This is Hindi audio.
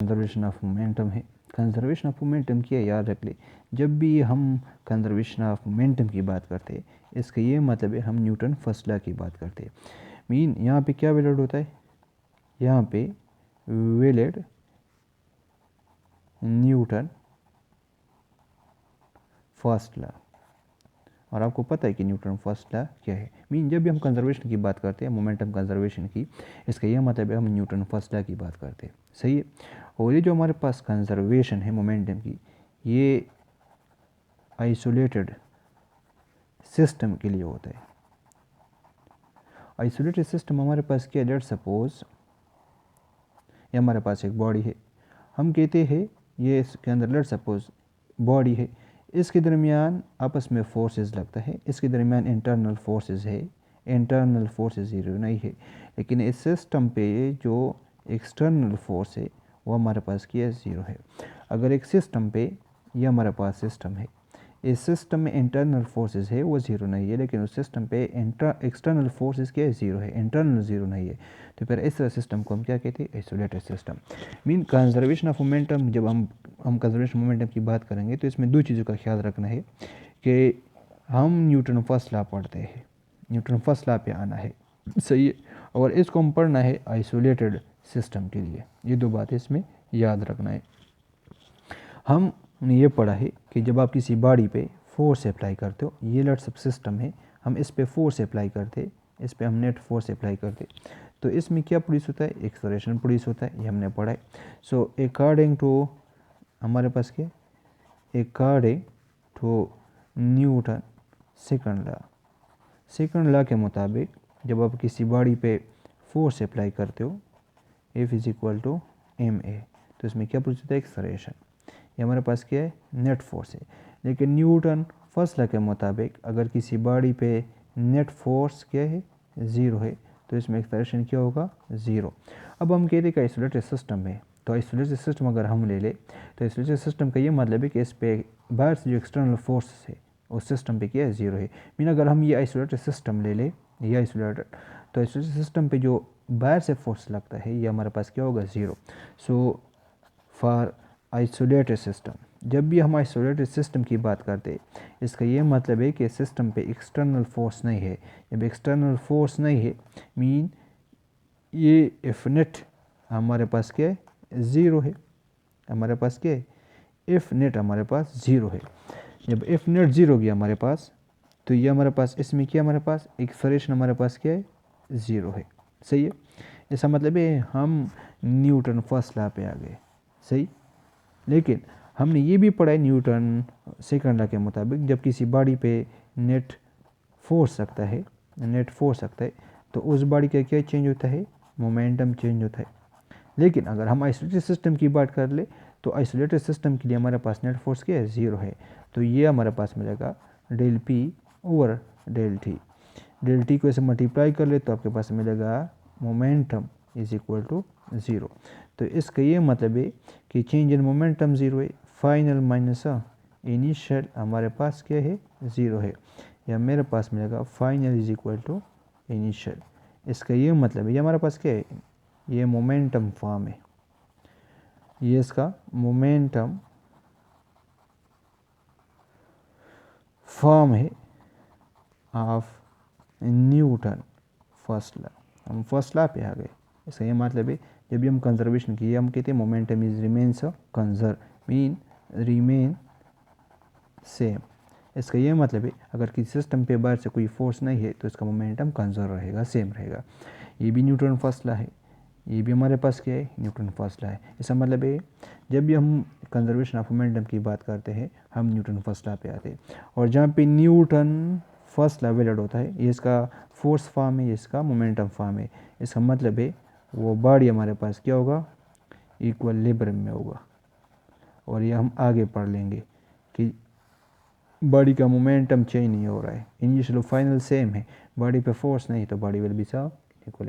कंजर्वेशन ऑफ मोमेंटम है। कंजर्वेशन ऑफ मोमेंटम की याद रख ले, जब भी हम कंजर्वेशन ऑफ मोमेंटम की बात करते हैं इसका ये मतलब है हम न्यूटन फर्स्ट लॉ की बात करते हैं। मीन यहाँ पे क्या वैलिड होता है, यहाँ पे वैलिड न्यूटन फर्स्ट लॉ। और आपको पता है कि न्यूटन फर्स्ट लॉ क्या है। मीन जब भी हम कंजर्वेशन की बात करते हैं मोमेंटम कंजर्वेशन की, इसका यह मतलब है हम न्यूटन फर्स्ट लॉ की बात करते हैं। सही है। और ये जो हमारे पास कंजर्वेशन है मोमेंटम की, ये आइसोलेटेड सिस्टम के लिए होता है। आइसोलेटेड सिस्टम हमारे पास क्या, लेट सपोज ये हमारे पास एक बॉडी है, हम कहते हैं ये इसके अंदर लेट सपोज बॉडी है, इसके दरमियान आपस में फोर्सेस लगता है, इसके दरमियान इंटरनल फोर्सेस है, इंटरनल फोर्सेस ज़ीरो नहीं है, लेकिन इस सिस्टम पे जो एक्सटर्नल फोर्स है वो हमारे पास क्या ज़ीरो है। अगर एक सिस्टम पे, ये हमारे पास सिस्टम है, इस सिस्टम में इंटरनल फोर्सेस है वो ज़ीरो नहीं है, लेकिन उस सिस्टम पे एक्सटर्नल फोर्सेस क्या है, ज़ीरो है, इंटरनल ज़ीरो नहीं है, तो फिर इस तरह सिस्टम को हम क्या कहते हैं, isolated system. Mean conservation of momentum, जब हम कंजर्वेशन मोमेंटम की बात करेंगे तो इसमें दो चीज़ों का ख्याल रखना है कि हम न्यूटन फर्स्ट लॉ पढ़ते हैं, न्यूटन फर्स्ट लॉ पे आना है, सही है, और इसको हम पढ़ना है आइसोलेटेड सिस्टम के लिए। ये दो बातें इसमें याद रखना है। हमने ये पढ़ा है कि जब आप किसी बॉडी पे फोर्स अप्लाई करते हो, ये लेट सब सिस्टम है, हम इस पे फोर्स अप्लाई करते, इस पे हम नेट फोर्स अप्लाई करते, तो इसमें क्या प्रोड्यूस होता है, एक्सेलरेशन प्रोड्यूस होता है, ये हमने पढ़ा है। सो अकॉर्डिंग टू हमारे पास क्या, according to Newton second law के मुताबिक जब आप किसी बॉडी पे फोर्स अप्लाई करते हो, F is equal to ma, तो इसमें क्या प्रोड्यूस होता है, एक्सेलरेशन। ये हमारे पास क्या है, नेट फोर्स है। लेकिन न्यूटन फर्स्ट लॉ के मुताबिक अगर किसी बॉडी पे नेट फोर्स क्या है, ज़ीरो है, तो इसमें एक्सेलरेशन क्या होगा, ज़ीरो। अब हम कहते हैं कि आइसोलेटेड सिस्टम है, तो आइसोलेटेड सिस्टम अगर हम ले ले तो आइसोलेटेड सिस्टम का ये मतलब है कि इस पे बाहर से जो एक्सटर्नल फोर्स है उस सिस्टम पे क्या है, ज़ीरो है। मीन अगर हम ये आइसोलेटेड सिस्टम ले ले, ये आइसोलेटेड, तो आइसोलेटेड सिस्टम पे जो बाहर से फोर्स लगता है ये हमारे पास क्या होगा, zero. So for isolated system, जब भी हम आइसोलेटेड सिस्टम की बात करते हैं इसका ये मतलब है कि सिस्टम पे एक्सटर्नल फोर्स नहीं है। जब एक्सटर्नल फोर्स नहीं है मीन ये एफ नेट हमारे पास क्या है, ज़ीरो है, हमारे पास क्या है, एफ नेट हमारे पास ज़ीरो है। जब एफ नेट ज़ीरो गया हमारे पास, तो ये हमारे पास इसमें क्या, हमारे पास एक्सेलरेशन हमारे पास क्या है, ज़ीरो है। सही है। इसका मतलब है हम न्यूटन फर्स्ट लॉ पे आ गए, सही। लेकिन हमने ये भी पढ़ा है न्यूटन सेकंड लॉ के मुताबिक जब किसी बॉडी पे नेट फोर्स लगता है, तो उस बॉडी का क्या चेंज होता है, मोमेंटम चेंज होता है। लेकिन अगर हम आइसोलेटेड सिस्टम की बात कर ले तो आइसोलेटेड सिस्टम के लिए हमारे पास नेट फोर्स क्या है, ज़ीरो है, तो ये हमारे पास मिलेगा del P over del T को ऐसे मल्टीप्लाई कर ले तो आपके पास मिलेगा momentum is equal to zero. तो इसका ये मतलब है कि चेंज इन मोमेंटम ज़ीरो है, फाइनल माइनस इनिशियल हमारे पास क्या है, ज़ीरो है, या मेरे पास मिलेगा final is equal to initial. इसका ये मतलब है ये हमारे पास क्या है, ये मोमेंटम फॉर्म है, ये इसका मोमेंटम फॉर्म है ऑफ न्यूटन फर्स्ट लॉ। हम फर्स्ट लॉ पे आ गए। इसका ये मतलब है जब भी हम कंजर्वेशन किए हम कहते हैं momentum is remains conserve, mean remain same. इसका ये मतलब है अगर किसी सिस्टम पे बाहर से कोई फोर्स नहीं है तो इसका मोमेंटम कंजर्व रहेगा, सेम रहेगा। ये भी न्यूटन फर्स्ट लॉ है, ये भी हमारे पास क्या है, न्यूटन फर्स्ट लॉ है। इसका मतलब है जब भी हम कंजर्वेशन ऑफ मोमेंटम की बात करते हैं हम न्यूटन फर्स्ट लॉ पे आते हैं। और जहाँ पे न्यूटन फर्स्ट लॉ वैलिड होता है, ये इसका फोर्स फॉर्म है, ये इसका मोमेंटम फॉर्म है। इसका मतलब है वो बॉडी हमारे पास क्या होगा, इक्विलिब्रियम में होगा। और ये हम आगे पढ़ लेंगे कि बॉडी का मोमेंटम चेंज नहीं हो रहा है, इनिशियल फाइनल सेम है, बॉडी पे फोर्स नहीं तो बॉडी विल बी इक्वल।